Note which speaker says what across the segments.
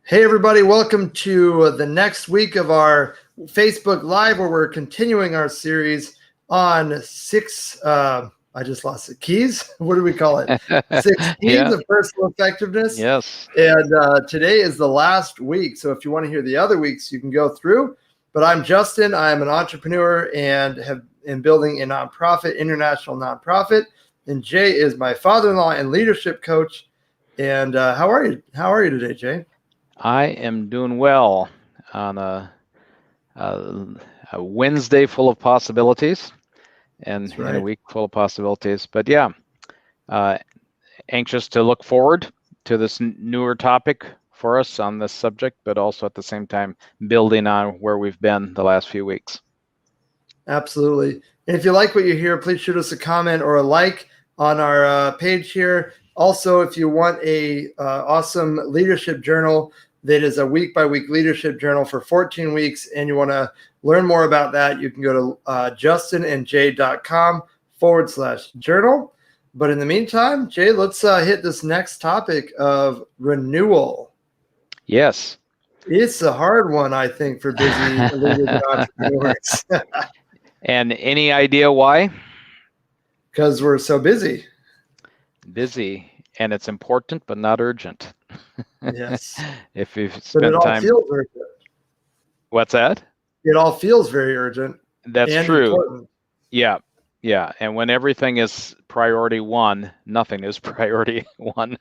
Speaker 1: Hey, everybody. Welcome to the next week of our Facebook Live, where we're continuing our series on I just lost it. Keys? What do we call it? 6 keys of personal effectiveness.
Speaker 2: Yes.
Speaker 1: And today is the last week. So if you want to hear the other weeks, you can go through. But I'm Justin. I am an entrepreneur and have been building a nonprofit, international nonprofit. And Jay is my father-in-law and leadership coach. And how are you? How are you today, Jay?
Speaker 2: I am doing well on a Wednesday full of possibilities and
Speaker 1: That's right.
Speaker 2: in a week full of possibilities. But yeah, anxious to look forward to this newer topic for us on this subject, but also at the same time building on where we've been the last few weeks.
Speaker 1: Absolutely. And if you like what you hear, please shoot us a comment or a like on our page here. Also, if you want a awesome leadership journal that is a week-by-week leadership journal for 14 weeks, and you want to learn more about that, you can go to justinandjay.com/journal. But in the meantime, Jay, let's hit this next topic of renewal.
Speaker 2: Yes.
Speaker 1: It's a hard one, I think, for busy leaders and entrepreneurs.
Speaker 2: And any idea why?
Speaker 1: Because we're so busy.
Speaker 2: Busy, and it's important, but not urgent.
Speaker 1: Yes.
Speaker 2: If you've
Speaker 1: But
Speaker 2: spent
Speaker 1: it all
Speaker 2: time.
Speaker 1: feels urgent.
Speaker 2: What's that?
Speaker 1: It all feels very urgent.
Speaker 2: That's
Speaker 1: and
Speaker 2: true.
Speaker 1: Important.
Speaker 2: Yeah. Yeah. And when everything is priority one, nothing is priority one.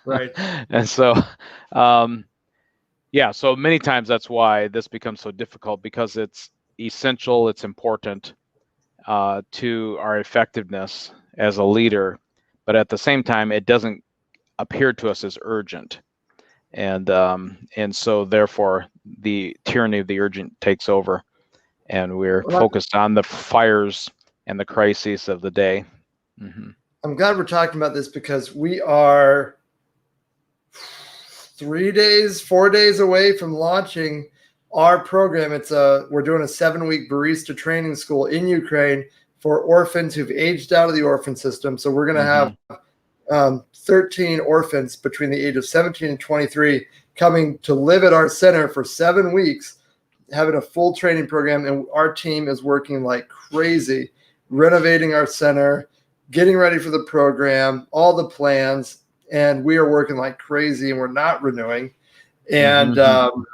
Speaker 1: Right.
Speaker 2: And so, yeah, so many times that's why this becomes so difficult, because it's essential, it's important to our effectiveness as a leader, but at the same time, it doesn't appear to us as urgent. And so therefore the tyranny of the urgent takes over, and we're focused on the fires and the crises of the day. Mm-hmm.
Speaker 1: I'm glad we're talking about this, because we are 4 days away from launching our program. We're doing a 7-week barista training school in Ukraine for orphans who've aged out of the orphan system. So we're going to have 13 orphans between the age of 17 and 23 coming to live at our center for 7 weeks, having a full training program. And our team is working like crazy, renovating our center, getting ready for the program, all the plans, and we are working like crazy, and we're not renewing. And I'm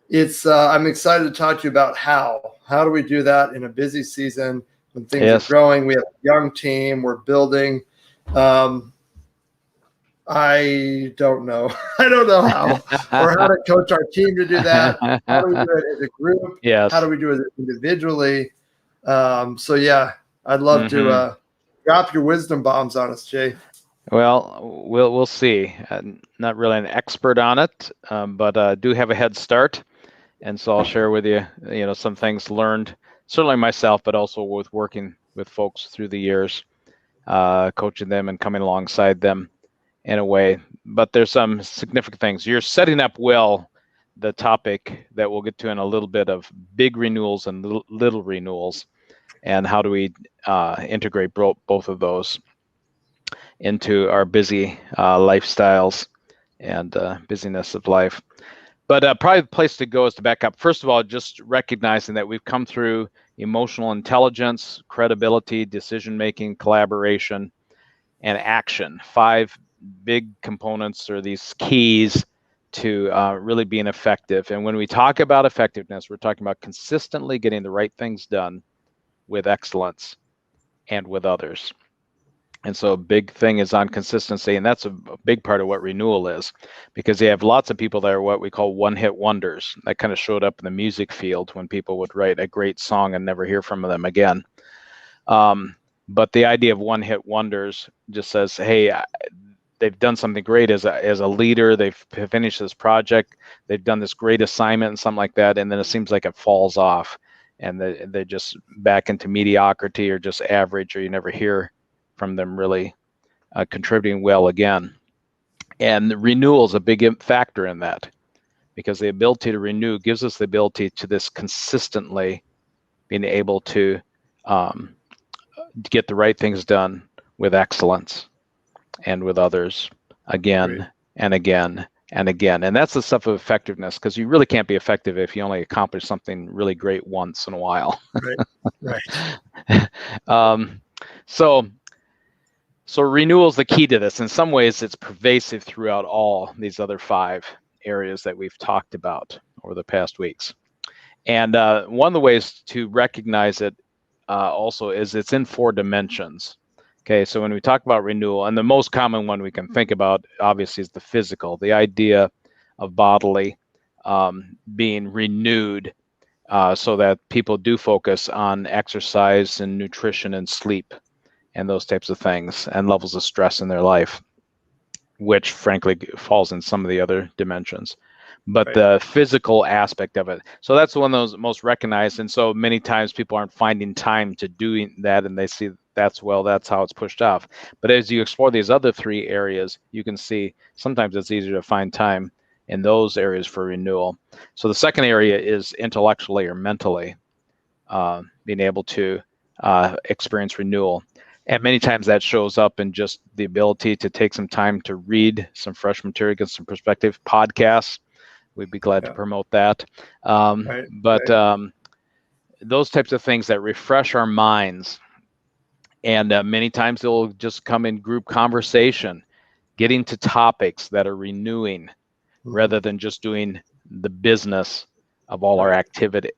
Speaker 1: excited to talk to you about how do we do that in a busy season when things are growing. We have a young team, we're building. I don't know. I don't know how or how to coach our team to do that. How do we do it as a group?
Speaker 2: Yes.
Speaker 1: How do we do it individually? So yeah, I'd love to drop your wisdom bombs on us, Jay.
Speaker 2: Well, we'll see. Not really an expert on it, but do have a head start, and so I'll share with you, some things learned, certainly myself, but also with working with folks through the years, coaching them and coming alongside them in a way. But there's some significant things. You're setting up well the topic that we'll get to in a little bit of big renewals and little renewals, and how do we integrate both of those into our busy lifestyles and busyness of life. But probably the place to go is to back up. First of all, just recognizing that we've come through emotional intelligence, credibility, decision-making, collaboration, and action. 5 big components, or these keys to really being effective. And when we talk about effectiveness, we're talking about consistently getting the right things done with excellence and with others. And so a big thing is on consistency, and that's a big part of what renewal is, because you have lots of people that are what we call one-hit wonders. That kind of showed up in the music field when people would write a great song and never hear from them again. But the idea of one-hit wonders just says, hey, they've done something great as a leader. They've finished this project. They've done this great assignment and something like that, and then it seems like it falls off, and they're just back into mediocrity or just average, or you never hear from them really contributing well again. And the renewal is a big factor in that, because the ability to renew gives us the ability to this consistently being able to get the right things done with excellence and with others again and again and again. And that's the stuff of effectiveness, because you really can't be effective if you only accomplish something really great once in a while.
Speaker 1: Right. Right.
Speaker 2: So renewal is the key to this. In some ways, it's pervasive throughout all these other 5 areas that we've talked about over the past weeks. And one of the ways to recognize it also is it's in 4 dimensions. Okay, so when we talk about renewal, and the most common one we can think about, obviously, is the physical, the idea of bodily being renewed, so that people do focus on exercise and nutrition and sleep and those types of things, and levels of stress in their life, which frankly falls in some of the other dimensions. But
Speaker 1: Right.
Speaker 2: the physical aspect of it, so that's one of those most recognized. And so many times people aren't finding time to doing that, and they see that's how it's pushed off. But as you explore these other 3 areas, you can see sometimes it's easier to find time in those areas for renewal. So the second area is intellectually or mentally being able to experience renewal. And many times that shows up in just the ability to take some time to read some fresh material, get some perspective. Podcasts, we'd be glad to promote that.
Speaker 1: Right.
Speaker 2: Those types of things that refresh our minds. And many times they'll just come in group conversation, getting to topics that are renewing, rather than just doing the business of all our activity.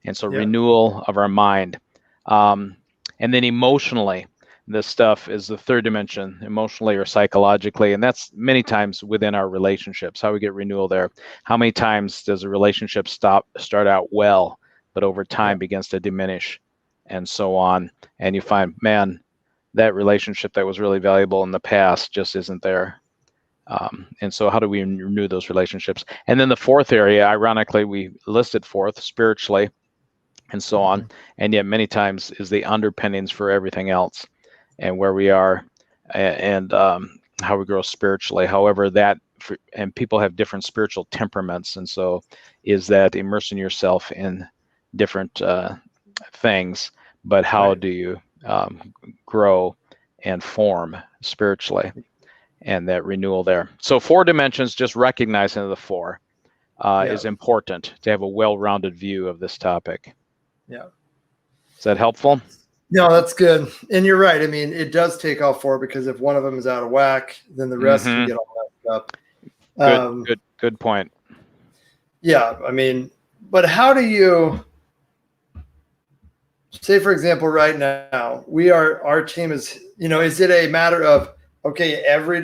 Speaker 2: And so renewal of our mind. And then emotionally, this stuff is the 3rd dimension, emotionally or psychologically. And that's many times within our relationships, how we get renewal there. How many times does a relationship start out well, but over time begins to diminish, and so on. And you find, man, that relationship that was really valuable in the past just isn't there. And so how do we renew those relationships? And then the 4th area, ironically, we listed 4th, spiritually, and so on. And yet many times is the underpinnings for everything else, and where we are, and how we grow spiritually. However, and people have different spiritual temperaments. And so is that immersing yourself in different things, but how do you grow and form spiritually, and that renewal there. So 4 dimensions, just recognizing the 4 is important to have a well-rounded view of this topic.
Speaker 1: Yeah.
Speaker 2: Is that helpful?
Speaker 1: No, that's good. And you're right. I mean, it does take all 4, because if one of them is out of whack, then the rest can get all messed up.
Speaker 2: Good point.
Speaker 1: Yeah. I mean, but how do you say, for example, right now, our team is, is it a matter of, okay, every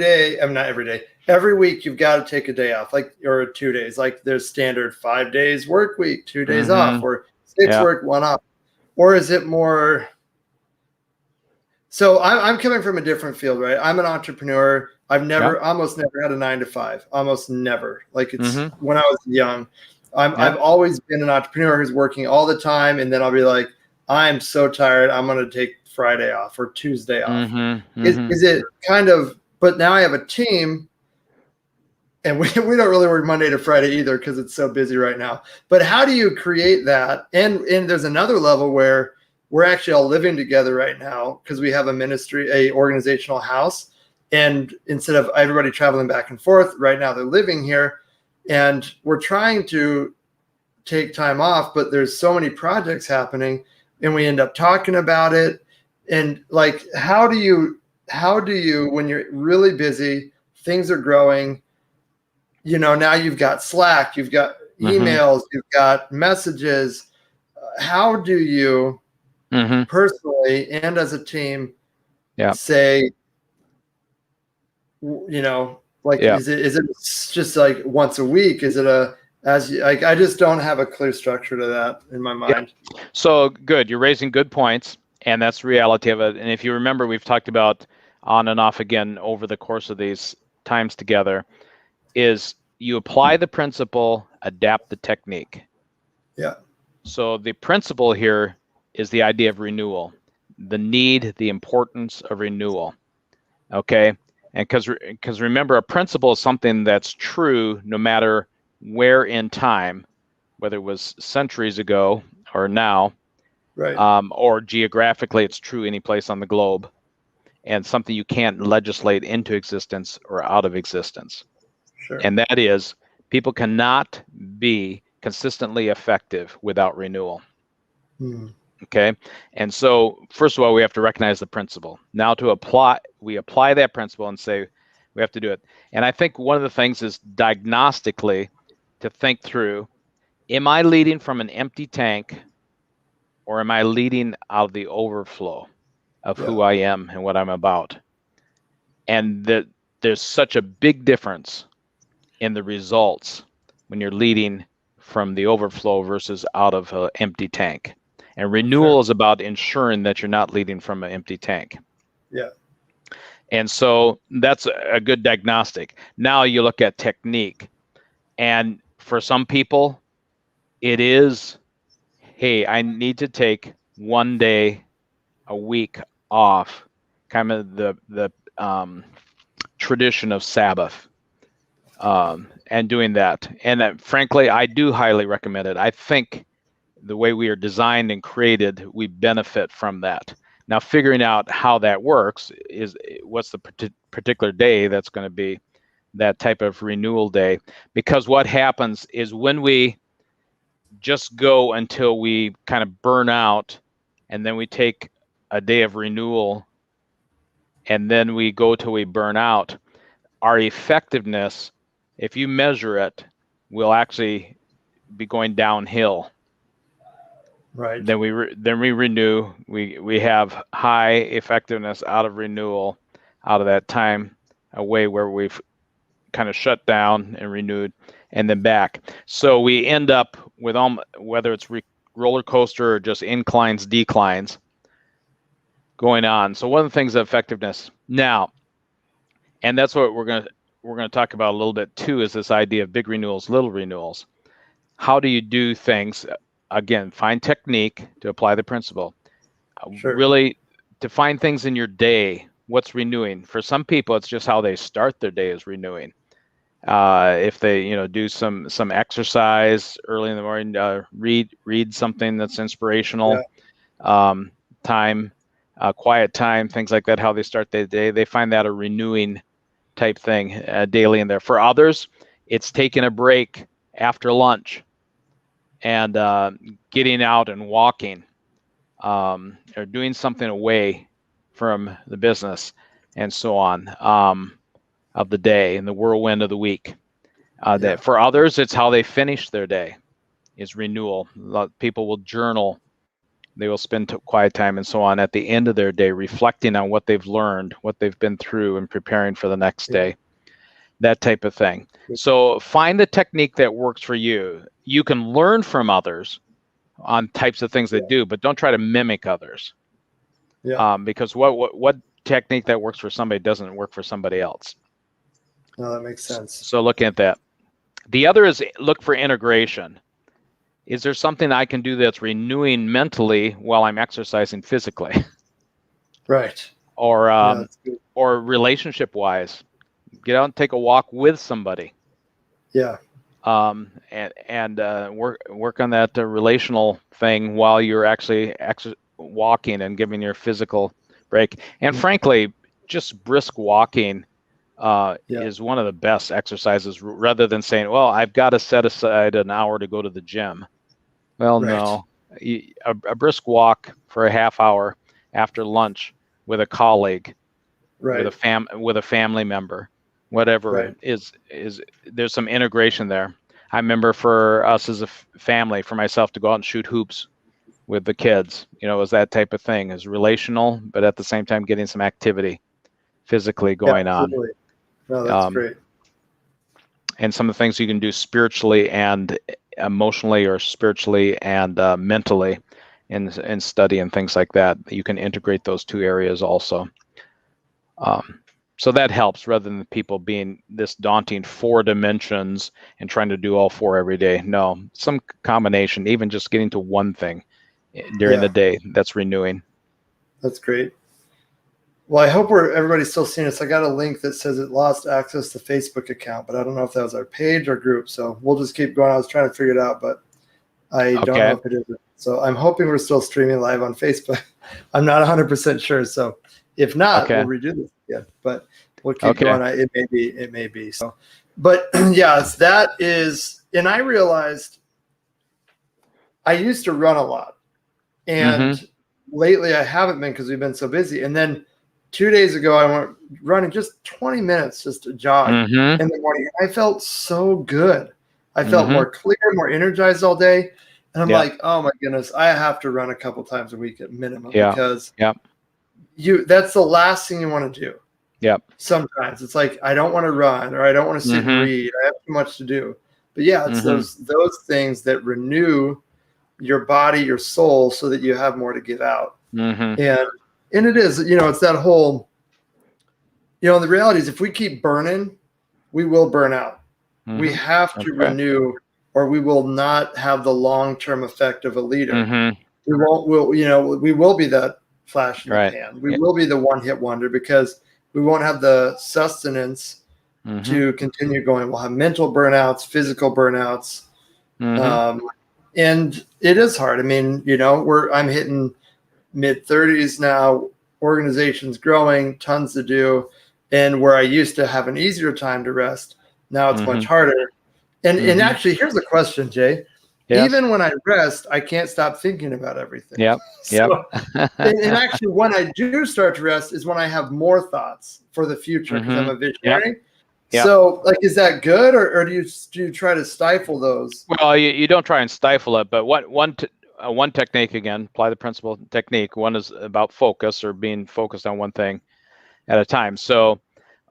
Speaker 1: week you've got to take a day off, or 2 days, like there's standard 5 days work week, 2 days off, or 6 work, 1 off? Or is it more? So I'm coming from a different field, right? I'm an entrepreneur. I've almost never had a 9-to-5, almost never. Like it's when I was young, I've always been an entrepreneur who's working all the time. And then I'll be like, I'm so tired, I'm going to take Friday off or Tuesday off. Is it kind of, but now I have a team, and we don't really work Monday to Friday either, because it's so busy right now. But how do you create that? And there's another level where we're actually all living together right now, because we have a organizational house. And instead of everybody traveling back and forth, right now they're living here, and we're trying to take time off, but there's so many projects happening, and we end up talking about it. And like, how do you, when you're really busy, things are growing, now you've got Slack, you've got emails, you've got messages. How do you personally and as a team say, is it just like once a week? Is it I just don't have a clear structure to that in my mind.
Speaker 2: Yeah. So good. You're raising good points, and that's the reality of it. And if you remember, we've talked about on and off again over the course of these times together, is you apply the principle, adapt the technique.
Speaker 1: Yeah.
Speaker 2: So the principle here is the idea of renewal, the need, the importance of renewal. Okay. And because remember, a principle is something that's true no matter where in time, whether it was centuries ago or now,
Speaker 1: right?
Speaker 2: Or geographically, it's true any place on the globe, and something you can't legislate into existence or out of existence.
Speaker 1: Sure.
Speaker 2: And that is, people cannot be consistently effective without renewal. Okay. And so first of all, we have to recognize the principle. Now we apply that principle and say we have to do it. And I think one of the things is diagnostically to think through, am I leading from an empty tank, or am I leading out of the overflow of who I am and what I'm about? And there's such a big difference in the results when you're leading from the overflow versus out of an empty tank. And renewal is about ensuring that you're not leading from an empty tank.
Speaker 1: Yeah.
Speaker 2: And so that's a good diagnostic. Now you look at technique. And for some people, it is, hey, I need to take one day a week off, kind of the tradition of Sabbath, and doing that. And frankly, I do highly recommend it. I think the way we are designed and created, we benefit from that. Now, figuring out how that works is what's the particular day that's going to be that type of renewal day. Because what happens is when we just go until we kind of burn out, and then we take a day of renewal, and then we go till we burn out, our effectiveness, if you measure it, will actually be going downhill.
Speaker 1: Right.
Speaker 2: Then we renew. We have high effectiveness out of renewal, out of that time away where we've kind of shut down and renewed, and then back. So we end up with whether it's roller coaster or just inclines, declines going on. So one of the things of effectiveness now, and that's what we're gonna talk about a little bit too, is this idea of big renewals, little renewals. How do you do things? Again, find technique to apply the principle. Really, to find things in your day, what's renewing. For some people, it's just how they start their day is renewing. If they, do some exercise early in the morning, read something that's inspirational, time, quiet time, things like that, how they start their day, they find that a renewing type thing daily in there. For others, it's taking a break after lunch and getting out and walking, or doing something away from the business and so on, of the day and the whirlwind of the week. That for others, it's how they finish their day is renewal. A lot of people will journal. They will spend quiet time and so on at the end of their day, reflecting on what they've learned, what they've been through, and preparing for the next day. That type of thing. So find the technique that works for you. You can learn from others on types of things they do, but don't try to mimic others. Because what technique that works for somebody doesn't work for somebody else.
Speaker 1: No, that makes sense.
Speaker 2: So looking at that. The other is look for integration. Is there something I can do that's renewing mentally while I'm exercising physically?
Speaker 1: Right.
Speaker 2: Or relationship-wise, get out and take a walk with somebody.
Speaker 1: Yeah.
Speaker 2: And work on that relational thing while you're actually walking and giving your physical break. And frankly, just brisk walking is one of the best exercises, rather than saying, well, I've got to set aside an hour to go to the gym. Well, no, a brisk walk for a half hour after lunch with a colleague, with a family member, whatever is there's some integration there. I remember for us as a family, for myself to go out and shoot hoops with the kids, it was that type of thing. Is relational, but at the same time getting some activity physically going on.
Speaker 1: No, that's great.
Speaker 2: And some of the things you can do spiritually and emotionally, or spiritually and mentally in study and things like that. You can integrate those two areas also. So that helps, rather than people being this daunting 4 dimensions and trying to do all 4 every day. No, some combination, even just getting to one thing during the day, that's renewing.
Speaker 1: That's great. Well, I hope everybody's still seeing this. I got a link that says it lost access to Facebook account, but I don't know if that was our page or group. So we'll just keep going. I was trying to figure it out, but I don't know if it is. So I'm hoping we're still streaming live on Facebook. I'm not 100% sure. So if not, we'll redo this again. But we'll keep going. It may be. So But yes, that is, and I realized I used to run a lot, and lately I haven't been because we've been so busy. And then 2 days ago, I went running just 20 minutes, just to jog in the morning. I felt so good. I felt more clear, more energized all day. And I'm like, oh my goodness, I have to run a couple times a week at minimum because that's the last thing you want to do. Sometimes it's like, I don't want to run, or I don't want to sit and read. I have too much to do. But yeah, it's those things that renew your body, your soul, so that you have more to give out. And it is, it's that whole, the reality is if we keep burning, we will burn out. We have to renew, or we will not have the long-term effect of a leader. We will be that flash in the pan. We will be the one-hit wonder because we won't have the sustenance to continue going. We'll have mental burnouts, physical burnouts. And it is hard. I mean, I'm hitting mid-30s now, organizations growing, tons to do. And where I used to have an easier time to rest, now it's much harder. And actually, here's a question, Jay. Even when I rest, I can't stop thinking about everything. And actually, when I do start to rest is when I have more thoughts for the future because I'm a visionary. So, like, is that good, or do you try to stifle those?
Speaker 2: Well, you don't try and stifle it, but one technique, again, apply the principle technique. One is about focus, or being focused on one thing at a time. So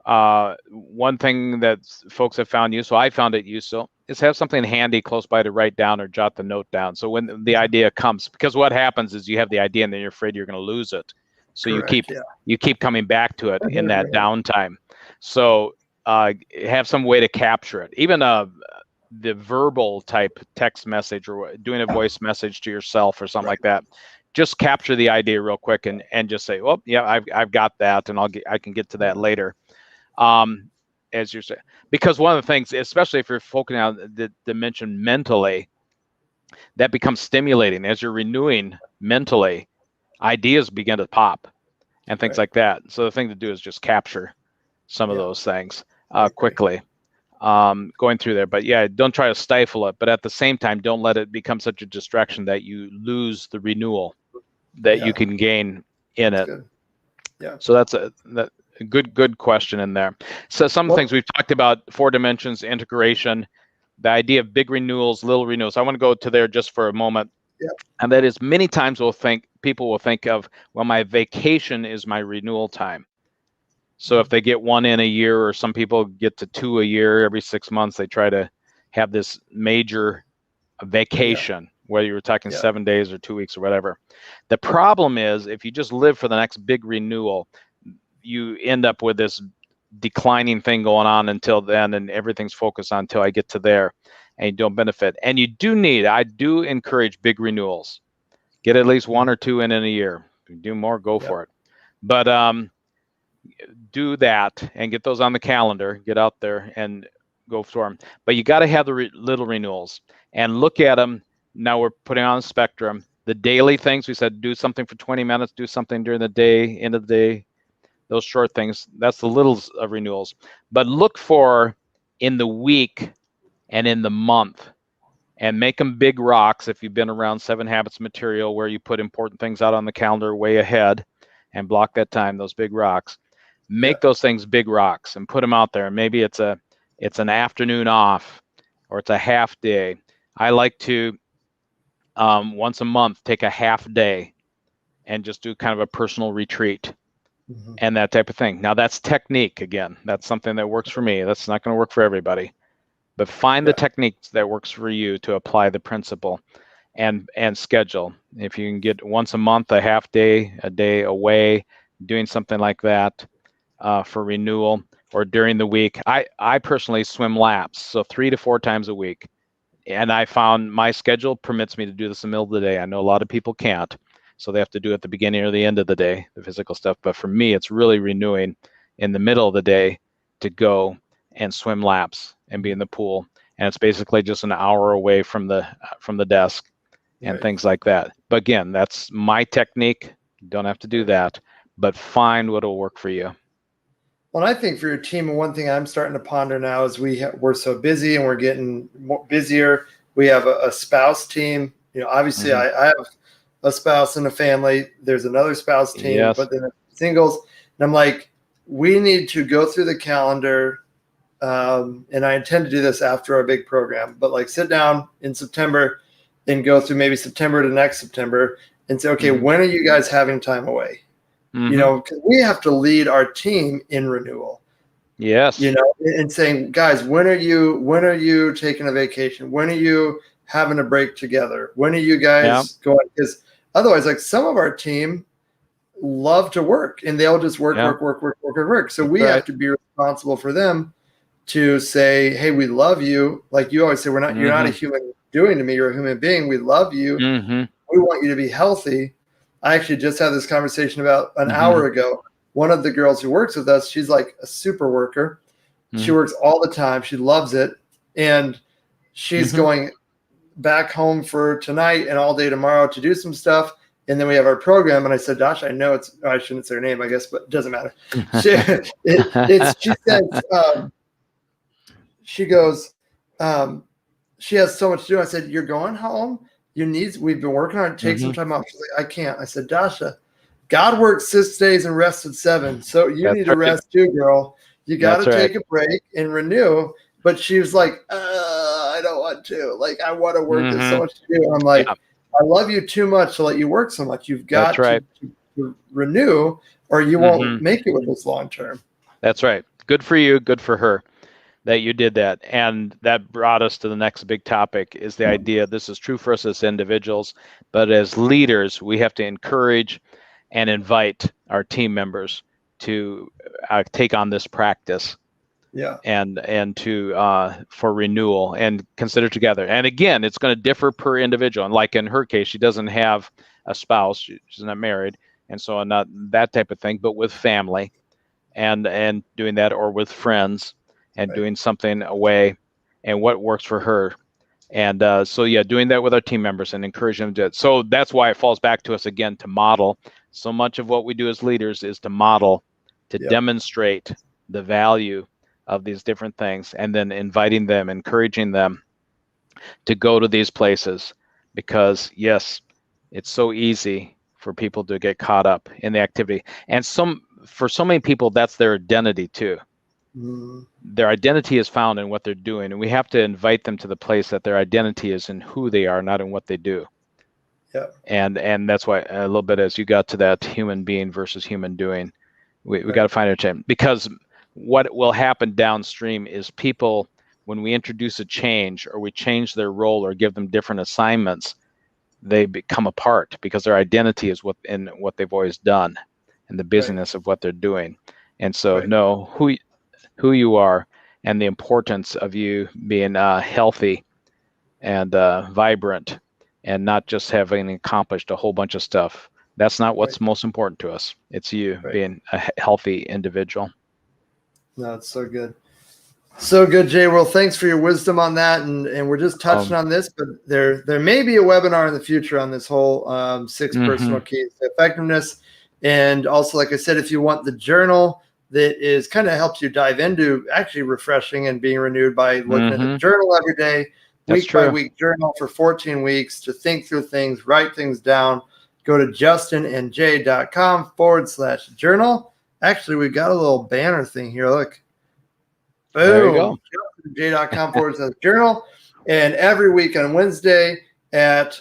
Speaker 2: one thing that folks have found useful, I found it useful, is have something handy close by to write down or jot the note down. So when the idea comes, because what happens is you have the idea and then you're afraid you're going to lose it. So you keep coming back to it in that downtime. So have some way to capture it. Even the verbal type text message, or doing a voice message to yourself or something like that. Just capture the idea real quick and just say, well, yeah, I've got that, and I can get to that later. As you're saying, because one of the things, especially if you're focusing on the dimension mentally, that becomes stimulating. As you're renewing mentally, ideas begin to pop and things like that. So the thing to do is just capture some of those things quickly, going through there. But yeah, don't try to stifle it, but at the same time, don't let it become such a distraction that you lose the renewal that you can gain in it. So that's a good question in there. So some things we've talked about: 4 dimensions, integration, the idea of big renewals, little renewals. I want to go to there just for a moment. And that is, many times people will think of, well, my vacation is my renewal time. So if they get 1 in a year, or some people get to 2 a year, every 6 months, they try to have this major vacation, whether you're talking 7 days or 2 weeks or whatever. The problem is, if you just live for the next big renewal, you end up with this declining thing going on until then, and everything's focused on until I get to there, and you don't benefit. And I do encourage big renewals. Get at least 1 or 2 in a year. If you do more, go for it. But do that and get those on the calendar. Get out there and go for them. But you got to have the little renewals and look at them. Now we're putting on a spectrum. The daily things, we said, do something for 20 minutes, do something during the day, end of the day. Those short things, that's the little renewals. But look for in the week and in the month, and make them big rocks. If you've been around 7 Habits material, where you put important things out on the calendar way ahead and block that time, those big rocks, make those things big rocks and put them out there. Maybe it's an afternoon off, or it's a half day. I like to once a month take a half day and just do kind of a personal retreat. And that type of thing. Now that's technique. Again, that's something that works for me. That's not going to work for everybody, but find the techniques that works for you to apply the principle and schedule. If you can get once a month, a half day, a day away, doing something like that for renewal, or during the week. I personally swim laps, so 3 to 4 times a week. And I found my schedule permits me to do this in the middle of the day. I know a lot of people can't. So they have to do it at the beginning or the end of the day, the physical stuff. But for me, it's really renewing in the middle of the day to go and swim laps and be in the pool. And it's basically just an hour away from the desk and things like that. But again, that's my technique. You don't have to do that, but find what will work for you.
Speaker 1: Well, I think for your team, and one thing I'm starting to ponder now is we're so busy and we're getting busier. We have a spouse team. Obviously, I have a spouse and a family. There's another spouse team,
Speaker 2: Yes.
Speaker 1: but then singles. And I'm like, we need to go through the calendar. And I intend to do this after our big program, but like sit down in September and go through maybe September to next September and say, okay, when are you guys having time away? Because we have to lead our team in renewal.
Speaker 2: Yes.
Speaker 1: And saying, guys, when are you taking a vacation? When are you having a break together? When are you guys going? Because otherwise, like some of our team love to work and they'll just work. So we have to be responsible for them to say, hey, we love you. Like you always say, you're not a human doing to me, you're a human being. We love you. We want you to be healthy. I actually just had this conversation about an hour ago. One of the girls who works with us, she's like a super worker. She works all the time. She loves it. And she's going back home for tonight and all day tomorrow to do some stuff. And then we have our program. And I said, Josh, I know I shouldn't say her name, I guess, but it doesn't matter. She said, she goes, she has so much to do. I said, you're going home? We've been working on it. Take some time off. She's like, I can't. I said, Dasha, God worked 6 days and rested 7. So you need to rest too, girl. You got to take a break and renew. But she was like, I don't want to. Like, I want to work. There's so much to do. And I'm like, I love you too much to let you work so much. You've got to renew or you won't make it with us long term.
Speaker 2: That's right. Good for you. Good for her that you did that. And that brought us to the next big topic is the idea. This is true for us as individuals, but as leaders, we have to encourage and invite our team members to take on this practice. And to for renewal and consider together. And again, it's going to differ per individual. And like in her case, she doesn't have a spouse, she's not married, and so not that type of thing, but with family and doing that, or with friends and doing something away and what works for her. And doing that with our team members and encouraging them to do it. So that's why it falls back to us again to model. So much of what we do as leaders is to model, to demonstrate the value of these different things, and then inviting them, encouraging them to go to these places, because yes, it's so easy for people to get caught up in the activity. And for so many people, that's their identity too. Their identity is found in what they're doing, and we have to invite them to the place that their identity is in who they are, not in what they do. And that's why a little bit, as you got to that human being versus human doing, we got to find a change, because what will happen downstream is people, when we introduce a change or we change their role or give them different assignments, they become apart because their identity is what they've always done and the busyness of what they're doing. And so know who you are and the importance of you being healthy and vibrant and not just having accomplished a whole bunch of stuff. That's not what's most important to us. It's you being a healthy individual.
Speaker 1: No, it's so good. So good, Jay. Well, thanks for your wisdom on that. And we're just touching on this, but there may be a webinar in the future on this whole 6 personal keys to effectiveness. And also, like I said, if you want the journal that is kind of helps you dive into actually refreshing and being renewed by looking at the journal every day, week by week journal for 14 weeks to think through things, write things down, go to justinandjay.com/journal. Actually, we've got a little banner thing here. Look. Boom.
Speaker 2: There you go.
Speaker 1: justinandjay.com/journal. And every week on Wednesday at,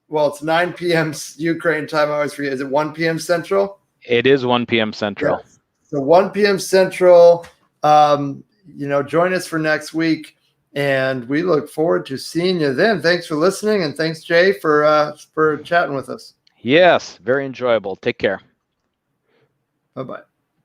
Speaker 1: it's 9 p.m. Ukraine time. I always forget. Is it 1 p.m. Central?
Speaker 2: It is 1 p.m. Central.
Speaker 1: Yes. So 1 p.m. Central. Join us for next week. And we look forward to seeing you then. Thanks for listening. And thanks, Jay, for chatting with us.
Speaker 2: Yes, very enjoyable. Take care.
Speaker 1: Bye-bye.